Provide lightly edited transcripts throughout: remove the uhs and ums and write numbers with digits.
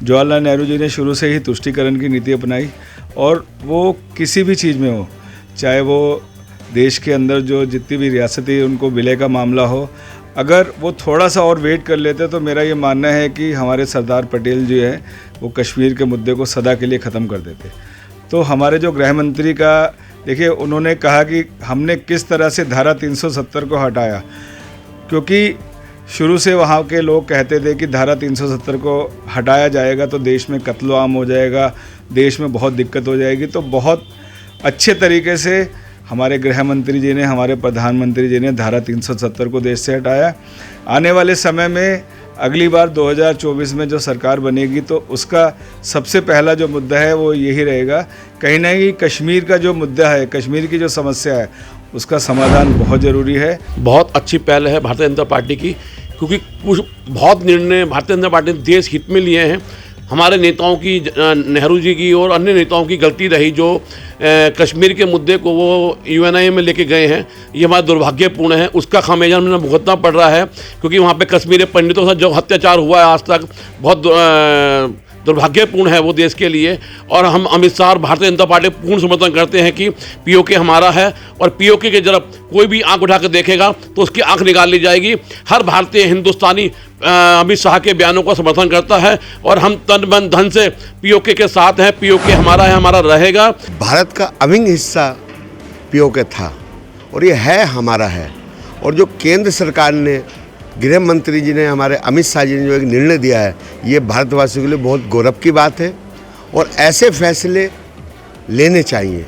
जवाहरलाल नेहरू जी ने शुरू से ही तुष्टीकरण की नीति अपनाई, और वो किसी भी चीज़ में हो, चाहे वो देश के अंदर जो जितनी भी रियासती उनको विलय का मामला हो, अगर वो थोड़ा सा और वेट कर लेते तो मेरा ये मानना है कि हमारे सरदार पटेल जो है वो कश्मीर के मुद्दे को सदा के लिए ख़त्म कर देते। तो हमारे जो गृह मंत्री का देखिए, उन्होंने कहा कि हमने किस तरह से धारा 370 को हटाया, क्योंकि शुरू से वहाँ के लोग कहते थे कि धारा 370 को हटाया जाएगा तो देश में कत्लो आम हो जाएगा, देश में बहुत दिक्कत हो जाएगी। तो बहुत अच्छे तरीके से हमारे गृह मंत्री जी ने, हमारे प्रधानमंत्री जी ने धारा 370 को देश से हटाया। आने वाले समय में अगली बार 2024 में जो सरकार बनेगी तो उसका सबसे पहला जो मुद्दा है वो यही रहेगा, कहीं ना कहीं कश्मीर का जो मुद्दा है, कश्मीर की जो समस्या है, उसका समाधान बहुत ज़रूरी है। बहुत अच्छी पहल है भारतीय जनता पार्टी की, क्योंकि कुछ बहुत निर्णय भारतीय जनता पार्टी ने देश हित में लिए हैं। हमारे नेताओं की, नेहरू जी की और अन्य नेताओं की गलती रही जो कश्मीर के मुद्दे को वो यूएनआई में लेके गए हैं, ये हमारा दुर्भाग्यपूर्ण है। उसका खामियाजा हमें भुगतना पड़ रहा है, क्योंकि वहाँ पे कश्मीरी पंडितों से जो अत्याचार हुआ है आज तक, बहुत दुर्भाग्यपूर्ण है वो देश के लिए। और हम अमित शाह और भारतीय जनता पार्टी पूर्ण समर्थन करते हैं कि पीओके हमारा है, और पीओके के जब कोई भी आंख उठा कर देखेगा तो उसकी आंख निकाल ली जाएगी। हर भारतीय हिंदुस्तानी अमित शाह के बयानों का समर्थन करता है, और हम तन मन धन से पीओके के साथ हैं। पीओके हमारा है, हमारा रहेगा। भारत का अभिन्न हिस्सा पीओके था और ये है, हमारा है। और जो केंद्र सरकार ने, गृह मंत्री जी ने, हमारे अमित शाह जी ने जो एक निर्णय दिया है, ये भारतवासियों के लिए बहुत गौरव की बात है, और ऐसे फैसले लेने चाहिए।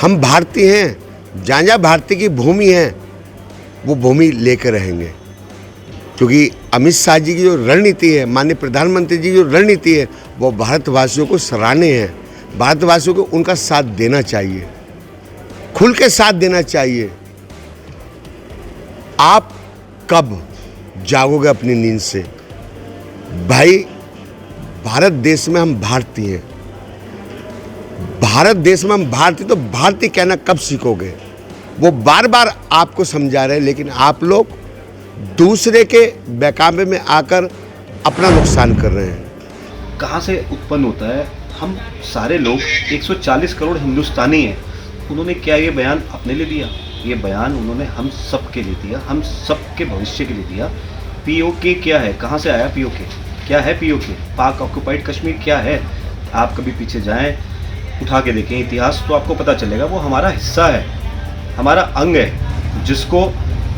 हम भारतीय हैं, जहाँ जहाँ भारतीय की भूमि है वो भूमि लेकर रहेंगे, क्योंकि अमित शाह जी की जो रणनीति है, माननीय प्रधानमंत्री जी की जो रणनीति है, वो भारतवासियों को सराहनीय है। भारतवासियों को उनका साथ देना चाहिए, खुल के साथ देना चाहिए। आप कब जागोगे अपनी नींद से? भाई, भारत देश में हम भारतीय हैं, भारत देश में हम भारतीय, तो भारतीय कहना कब सीखोगे? वो बार बार आपको समझा रहे हैं, लेकिन आप लोग दूसरे के बेकाबे में आकर अपना नुकसान कर रहे हैं। कहाँ से उत्पन्न होता है? हम सारे लोग 140 करोड़ हिंदुस्तानी हैं। उन्होंने क्या ये बयान अपने लिए दिया? ये बयान उन्होंने हम सब के लिए दिया, हम सब के भविष्य के लिए दिया। पीओके क्या है? कहाँ से आया पीओके? क्या है पीओके? पाक ऑक्युपाइड कश्मीर क्या है? आप कभी पीछे जाएं, उठा के देखें इतिहास, तो आपको पता चलेगा वो हमारा हिस्सा है, हमारा अंग है, जिसको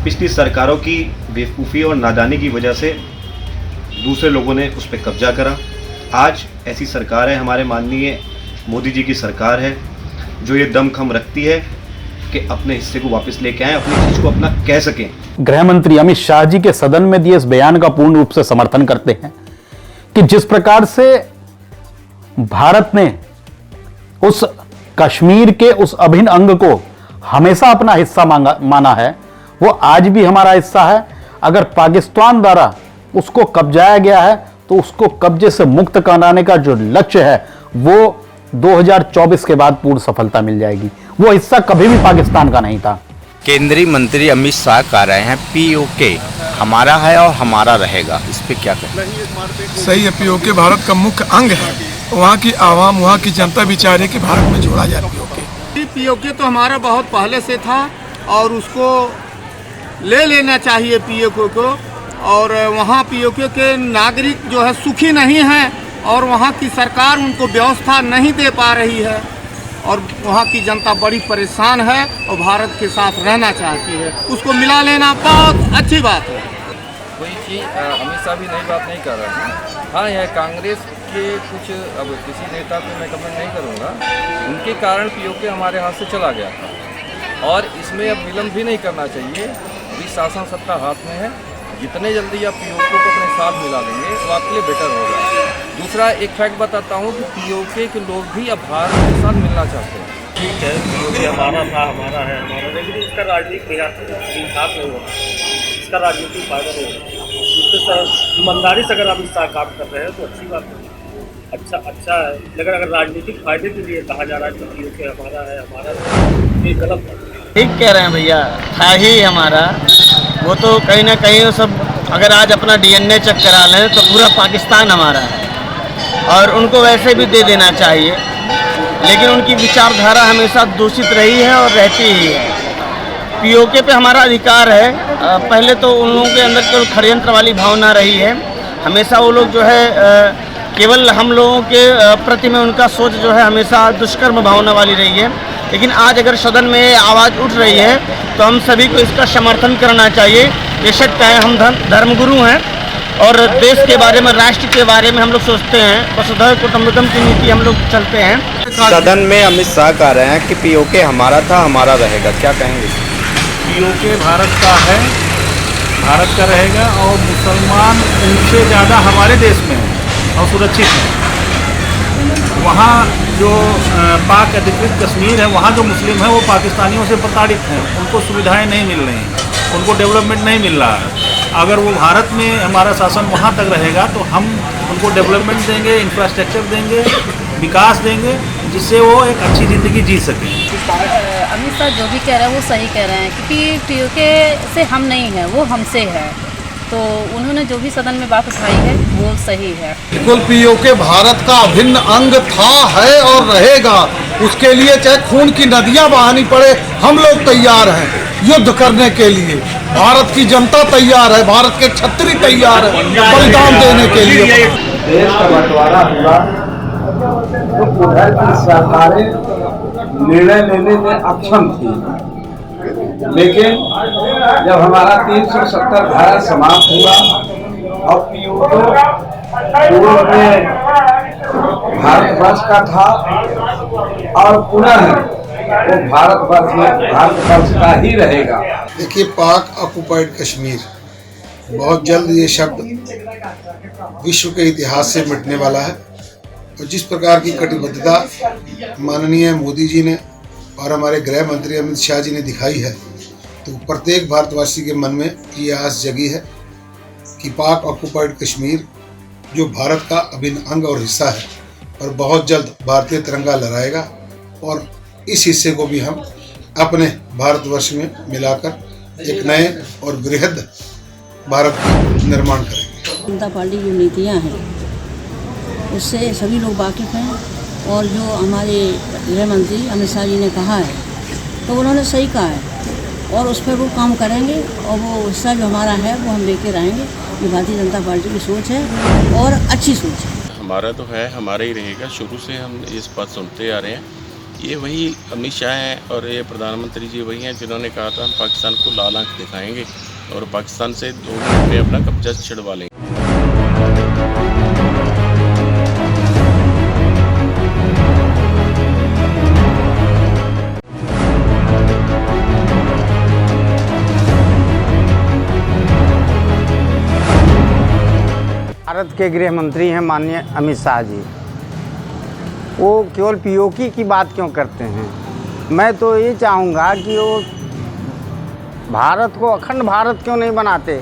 पिछली सरकारों की बेवकूफ़ी और नादानी की वजह से दूसरे लोगों ने उस पर कब्जा करा। आज ऐसी सरकार है, हमारे माननीय मोदी जी की सरकार है, जो ये दमखम रखती है कि अपने हिस्से को वापस लेके आए, अपनी चीज को अपना कह सकें। गृह मंत्री अमित शाह जी के सदन में दिए इस बयान का पूर्ण रूप से समर्थन करते हैं कि जिस प्रकार से भारत ने उस कश्मीर के उस अभिन्न अंग को हमेशा अपना हिस्सा माना है, वो आज भी हमारा हिस्सा है। अगर पाकिस्तान द्वारा उसको कब्जाया गया है तो उसको कब्जे से मुक्त कराने का जो लक्ष्य है वो 2024 के बाद पूर्ण सफलता मिल जाएगी। वो हिस्सा कभी भी पाकिस्तान का नहीं था। केंद्रीय मंत्री अमित शाह कह रहे हैं पीओके हमारा है और हमारा रहेगा, इस पे क्या कहें? सही है, पीओके भारत का मुख्य अंग है। वहाँ की आवाम, वहाँ की जनता भी चाह रही है कि भारत में जोड़ा जाए पीओके। पीओके तो हमारा बहुत पहले से था और उसको ले लेना चाहिए पीओके को। और वहाँ पीओके के नागरिक जो है सुखी नहीं हैं, और वहाँ की सरकार उनको व्यवस्था नहीं दे पा रही है, और वहाँ की जनता बड़ी परेशान है और भारत के साथ रहना चाहती है। उसको मिला लेना बहुत अच्छी बात है। कोई चीज़ अमित शाह भी नई बात नहीं कर रहे हैं। हाँ, यह कांग्रेस के कुछ, अब किसी नेता को मैं कमेंट नहीं करूँगा, उनके कारण पीओके हमारे हाथ से चला गया था, और इसमें अब विलम्ब भी नहीं करना चाहिए। अभी शासन सत्ता हाथ में है, जितने जल्दी आप पीओके को अपने साथ मिला लेंगे तो आपके लिए बेटर होगा। दूसरा एक फैक्ट बताता हूँ कि पीओके के लोग भी अब भारत के साथ मिलना चाहते हैं। ठीक है, पीओके हमारा था, हमारा है, हमारा, लेकिन इसका राजनीतिक इंसाफ नहीं होगा, इसका राजनीतिक फायदा नहीं होगा। ईमानदारी से अगर आप इसका काम कर रहे हैं तो अच्छी बात है, अच्छा है। लेकिन अगर राजनीतिक फायदे के लिए कहा जा रहा है कि पीओके हमारा है, ये गलत है। ठीक कह रहे हैं भैया, था ही हमारा। वो तो कहीं ना कहीं वो सब, अगर आज अपना डीएनए चेक करा लें तो पूरा पाकिस्तान हमारा है। और उनको वैसे भी दे देना चाहिए, लेकिन उनकी विचारधारा हमेशा दूषित रही है और रहती ही है। पीओके पे हमारा अधिकार है। पहले तो उन लोगों के अंदर केवल षड्यंत्र वाली भावना रही है। हमेशा वो लोग जो है केवल हम लोगों के प्रति में उनका सोच जो है हमेशा दुष्कर्म भावना वाली रही है। लेकिन आज अगर सदन में आवाज़ उठ रही है तो हम सभी को इसका समर्थन करना चाहिए। बेशक चाहे हम धर्मगुरु हैं और देश के बारे में, राष्ट्र के बारे में हम लोग सोचते हैं, वसुधैव कुटुंबकम की नीति हम लोग चलते हैं। सदन में अमित शाह कह रहे हैं कि पीओके हमारा था, हमारा रहेगा, क्या कहेंगे? पीओके भारत का है, भारत का रहेगा और मुसलमान उनसे ज़्यादा हमारे देश में हैं और सुरक्षित हैं। वहाँ जो पाक अधिकृत कश्मीर है, वहाँ जो मुस्लिम हैं वो पाकिस्तानियों से प्रताड़ित हैं, उनको सुविधाएं नहीं मिल रही हैं, उनको डेवलपमेंट नहीं मिल रहा है। अगर वो भारत में हमारा शासन वहाँ तक रहेगा तो हम उनको डेवलपमेंट देंगे, इंफ्रास्ट्रक्चर देंगे, विकास देंगे, जिससे वो एक अच्छी ज़िंदगी जी सकें। अमित शाह जो भी कह रहे हैं वो सही कह रहे हैं, क्योंकि पीओके से हम नहीं हैं, वो हमसे है। तो उन्होंने जो भी सदन में बात उठाई है वो सही है। बिल्कुल, पीओके भारत का अभिन्न अंग था, है और रहेगा। उसके लिए चाहे खून की नदियां बहानी पड़े, हम लोग तैयार हैं युद्ध करने के लिए। भारत की जनता तैयार है, भारत के क्षत्रिय तैयार है बलिदान देने के लिए। देश का बंटवारा हुआ तो उधर की सरकारें निर्णय लेने में अक्षम थी, लेकिन जब हमारा 370 धारा समाप्त हुआ और पीओके पूर्व में भारतवर्ष का था और पुनः वो भारतवर्ष का ही रहेगा। देखिए, पाक ऑक्युपाइड कश्मीर, बहुत जल्द ये शब्द विश्व के इतिहास से मिटने वाला है। और जिस प्रकार की कटिबद्धता माननीय मोदी जी ने और हमारे गृह मंत्री अमित शाह जी ने दिखाई है, तो प्रत्येक भारतवासी के मन में ये आस जगी है कि पाक ऑक्युपाइड कश्मीर जो भारत का अभिन्न अंग और हिस्सा है, और बहुत जल्द भारतीय तिरंगा लहराएगा और इस हिस्से को भी हम अपने भारतवर्ष में मिलाकर एक नए और बृहद भारत का निर्माण करेंगे। जनता पार्टी जो नीतियाँ हैं उससे सभी लोग वाकिफ़ हैं, और जो हमारे गृह मंत्री अमित शाह जी ने कहा है तो उन्होंने सही कहा है, और उस पर वो काम करेंगे और वो हिस्सा जो हमारा है वो हम लेके रहेंगे। ये भारतीय जनता पार्टी की सोच है और अच्छी सोच है। हमारा तो है, हमारा ही रहेगा। शुरू से हम इस बात सुनते आ रहे हैं। ये वही अमित शाह हैं और ये प्रधानमंत्री जी वही हैं जिन्होंने कहा था हम पाकिस्तान को लाल आंख दिखाएंगे और पाकिस्तान से 2 मिनट में अपना कब्जा छिड़वा लेंगे। भारत के गृह मंत्री हैं माननीय अमित शाह जी, वो केवल पीओके की बात क्यों करते हैं? मैं तो ये चाहूँगा कि वो भारत को अखंड भारत क्यों नहीं बनाते,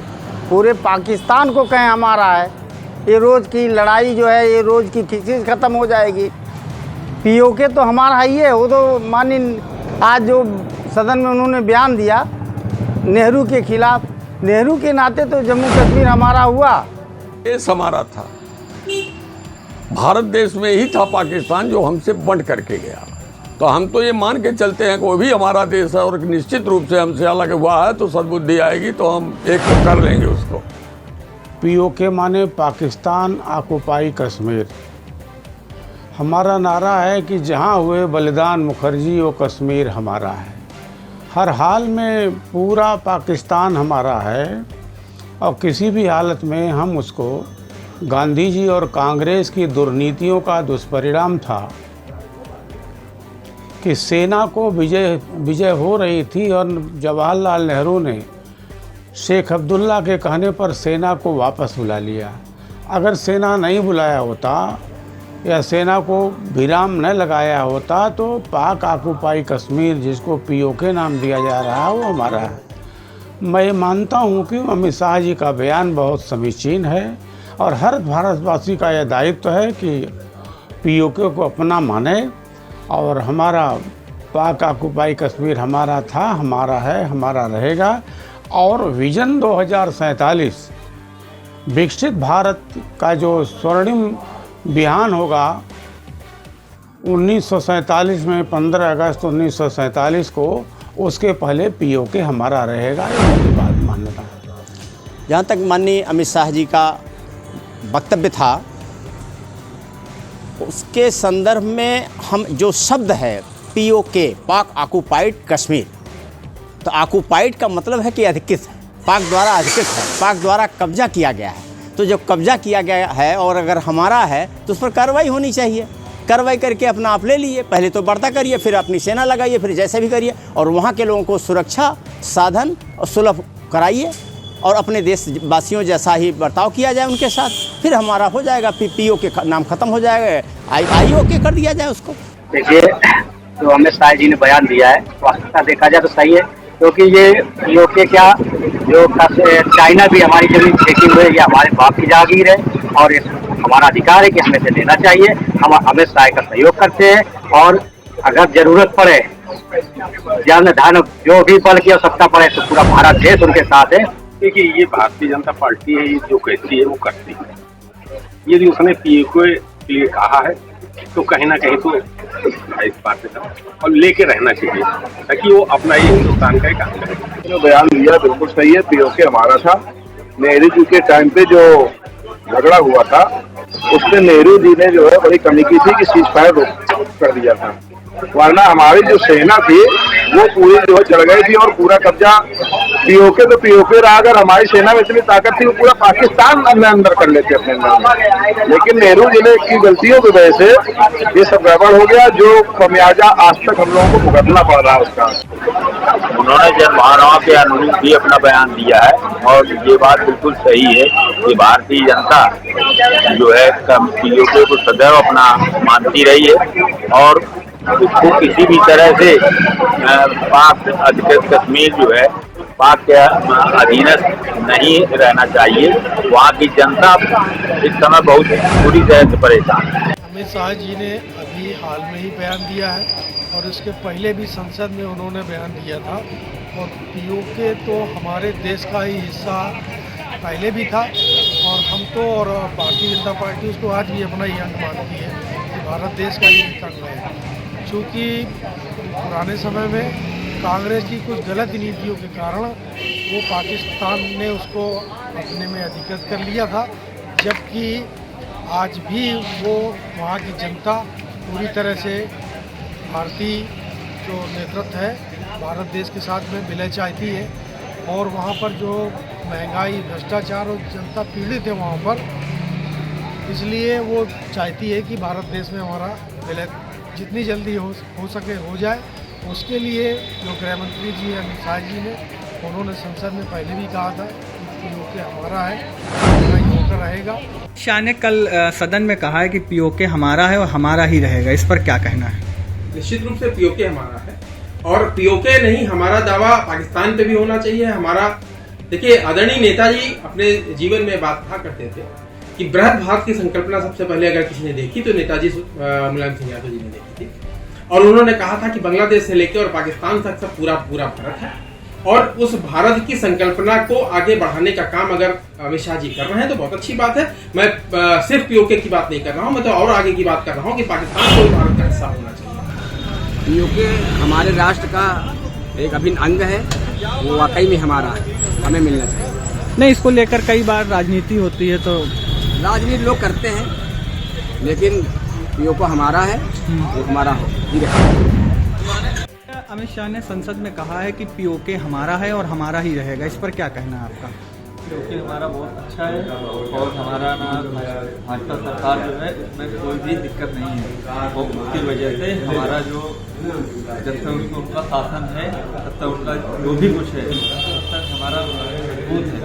पूरे पाकिस्तान को कहें हमारा है। ये रोज़ की लड़ाई जो है, ये रोज़ की खिचड़ी ख़त्म हो जाएगी। पीओके तो हमारा ही है। वो तो माननीय आज जो सदन में उन्होंने बयान दिया नेहरू के खिलाफ, नेहरू के नाते तो जम्मू कश्मीर हमारा हुआ। देश हमारा था, भारत देश में ही था पाकिस्तान जो हमसे बंट करके गया। तो हम तो ये मान के चलते हैं कि वो भी हमारा देश है और निश्चित रूप से हमसे अलग हुआ है तो सद्बुद्धि आएगी तो हम एक को कर लेंगे उसको। पीओके माने पाकिस्तान ऑक्युपाई कश्मीर। हमारा नारा है कि जहाँ हुए बलिदान मुखर्जी वो कश्मीर हमारा है। हर हाल में पूरा पाकिस्तान हमारा है और किसी भी हालत में हम उसको, गांधी जी और कांग्रेस की दुर्नीतियों का दुष्परिणाम था कि सेना को विजय हो रही थी और जवाहरलाल नेहरू ने शेख अब्दुल्ला के कहने पर सेना को वापस बुला लिया। अगर सेना नहीं बुलाया होता या सेना को विराम न लगाया होता तो पाक ऑक्युपाई कश्मीर, जिसको पीओके नाम दिया जा रहा है, वो हमारा है। मैं मानता हूँ कि अमित शाह जी का बयान बहुत समीचीन है और हर भारतवासी का यह दायित्व है कि पीओके को अपना माने और हमारा पाक ऑक्युपाई कश्मीर हमारा था, हमारा है, हमारा रहेगा। और विजन 2047 विकसित भारत का जो स्वर्णिम बिहान होगा 1947 में 15 अगस्त 1947 को, उसके पहले पीओके हमारा रहेगा, ये मेरी बात मान्यता है। जहाँ तक माननीय अमित शाह जी का वक्तव्य था, उसके संदर्भ में हम जो शब्द है पीओके, पाक ऑक्युपाइड कश्मीर, तो ऑक्युपाइड का मतलब है कि अधिकृत है, पाक द्वारा अधिकृत है, पाक द्वारा कब्जा किया गया है। तो जब कब्जा किया गया है और अगर हमारा है तो उस पर कार्रवाई होनी चाहिए। कार्रवाई करके अपना आप ले लिए, पहले तो बढ़ता करिए, फिर अपनी सेना लगाइए, फिर जैसे भी करिए, और वहाँ के लोगों को सुरक्षा साधन और सुलभ कराइए और अपने देशवासियों जैसा ही बर्ताव किया जाए उनके साथ, फिर हमारा हो जाएगा, फिर पीओ के नाम खत्म हो जाएगा, IOK कर दिया जाए उसको। देखिए, तो अमित शाह जी ने बयान दिया है, वास्तविकता देखा जाए तो सही है, क्योंकि ये पीओके क्या, जो चाइना भी हमारी जमीन फेंकी हुई है, ये हमारे बाप की जागीर है और हमारा अधिकार है कि हमें से लेना चाहिए। हम अमित शाह का सहयोग करते हैं और अगर जरूरत पड़े, जन धन जो भी बल की आवश्यकता पड़े, तो पूरा भारत देश उनके साथ है। देखिए, ये भारतीय जनता पार्टी है, ये जो कहती है वो करती है। यदि उसने पीओके के लिए कहा है तो कहीं ना कहीं तो इस बात से और लेके रहना चाहिए, ताकि वो अपना ही हिंदुस्तान का ही काम करे। जो बयान दिया बिल्कुल सही है, पीओके हमारा था। नेहरू जी के टाइम पे जो झगड़ा हुआ था, उसमें नेहरू जी ने जो है बड़ी कमी की थी कि सीज फायर कर दिया था, वरना हमारी जो सेना थी वो पूरी जो है चढ़ गई थी और पूरा कब्जा पीओके तो पीओके रहा। अगर हमारी सेना में इतनी ताकत थी वो पूरा पाकिस्तान अंदर कर लेते अपने अंदर, लेकिन नेहरू जी ने की गलतियों की वजह से ये सब गड़बड़ हो गया, जो खमियाजा आज तक हम लोगों को भुगतना पड़ रहा है उसका। उन्होंने जनभावनाओं के अनुरूप भी अपना बयान दिया है और ये बात बिल्कुल सही है कि भारतीय जनता जो है पीओके को सदैव अपना मानती रही है और उसको किसी भी तरह से पाक अधिकृत कश्मीर जो है पाक के अधीनस्थ नहीं रहना चाहिए। वहाँ की जनता इस समय बहुत बुरी तरह से परेशान है। अमित शाह जी ने अभी हाल में ही बयान दिया है और इसके पहले भी संसद में उन्होंने बयान दिया था, और पीओके तो हमारे देश का ही हिस्सा पहले भी था और हम तो और भारतीय जनता पार्टी उसको आज भी अपना ही अंग मानती है कि भारत देश का ही अंग है। चूँकि पुराने समय में कांग्रेस की कुछ गलत नीतियों के कारण वो पाकिस्तान ने उसको अपने में अधिकृत कर लिया था, जबकि आज भी वो वहाँ की जनता पूरी तरह से भारतीय जो नेतृत्व है भारत देश के साथ में विलय चाहती है, और वहाँ पर जो महंगाई, भ्रष्टाचार और जनता पीड़ित है वहाँ पर, इसलिए वो चाहती है कि भारत देश में हमारा विलय जितनी जल्दी हो सके हो जाए। उसके लिए जो गृह मंत्री जी अमित शाह जी ने, उन्होंने संसद में पहले भी कहा था कि पीओके हमारा है, होकर रहेगा। शाह ने कल सदन में कहा है कि पीओके हमारा है और हमारा ही रहेगा, इस पर क्या कहना है? निश्चित रूप से पीओके हमारा है और पीओके नहीं, हमारा दावा पाकिस्तान पे भी होना चाहिए। हमारा देखिए, आदरणीय नेताजी अपने जीवन में बात कहा करते थे कि बृहद भारत की संकल्पना सबसे पहले अगर किसी ने देखी तो नेताजी मुलायम सिंह यादव जी ने देखी थी, और उन्होंने कहा था कि बांग्लादेश से लेकर और पाकिस्तान तक सब पूरा भारत है, और उस भारत की संकल्पना को आगे बढ़ाने का काम अगर अमित शाह जी कर रहे हैं तो बहुत अच्छी बात है। मैं सिर्फ पीओके की बात नहीं कर रहा हूँ, मैं तो और आगे की बात कर रहा हूँ कि पाकिस्तान को भारत का हिस्सा होना चाहिए। पीओके हमारे राष्ट्र का एक अभिन्न अंग है, वो वाकई में हमारा है, हमें मिलना चाहिए। नहीं, इसको लेकर कई बार राजनीति होती है, तो राजनीति लोग करते हैं, लेकिन पीओके हमारा है, वो हमारा हो। अमित शाह ने संसद में कहा है कि पीओके हमारा है और हमारा ही रहेगा, इस पर क्या कहना है आपका? पीओके हमारा बहुत अच्छा है और हमारा ना भाजपा सरकार जो है इसमें कोई भी दिक्कत नहीं है, और उसकी वजह से हमारा जो जब तक उनका शासन है तब तक उनका जो भी कुछ है तब तक हमारा मजबूत है,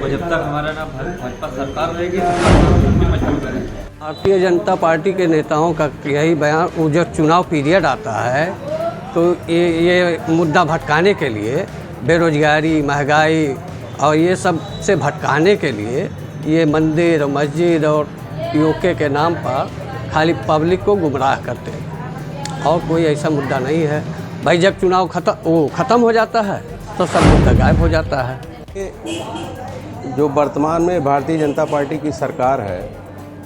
और जब तक हमारा ना भाजपा सरकार रहेगी तो मजबूत रहेगी। भारतीय जनता पार्टी के नेताओं का यही बयान, वो जब चुनाव पीरियड आता है तो ये मुद्दा भटकाने के लिए, बेरोजगारी, महंगाई और ये सब से भटकाने के लिए ये मंदिर, मस्जिद और पीओके के नाम पर खाली पब्लिक को गुमराह करते हैं, और कोई ऐसा मुद्दा नहीं है। भाई जब चुनाव ख़त्म हो जाता है तो सब मुद्दा गायब हो जाता है। जो वर्तमान में भारतीय जनता पार्टी की सरकार है,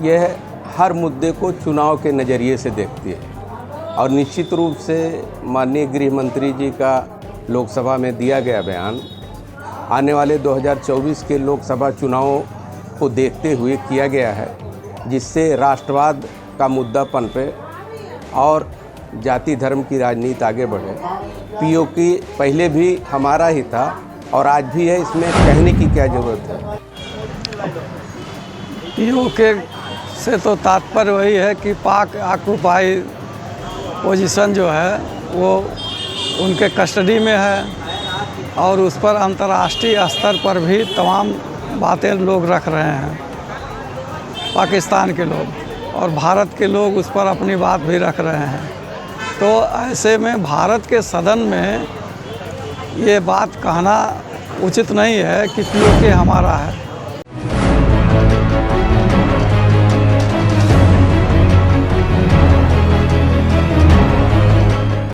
यह हर मुद्दे को चुनाव के नज़रिए से देखती है और निश्चित रूप से माननीय गृह मंत्री जी का लोकसभा में दिया गया बयान आने वाले 2024 के लोकसभा चुनावों को देखते हुए किया गया है, जिससे राष्ट्रवाद का मुद्दा पनपे और जाति धर्म की राजनीति आगे बढ़े। पीओके पहले भी हमारा ही था और आज भी है, इसमें कहने की क्या ज़रूरत है। पीओके से तो तात्पर्य वही है कि पाक ऑक्युपाई पोजीशन जो है वो उनके कस्टडी में है और उस पर अंतर्राष्ट्रीय स्तर पर भी तमाम बातें लोग रख रहे हैं, पाकिस्तान के लोग और भारत के लोग उस पर अपनी बात भी रख रहे हैं। तो ऐसे में भारत के सदन में ये बात कहना उचित नहीं है कि पीओके हमारा है।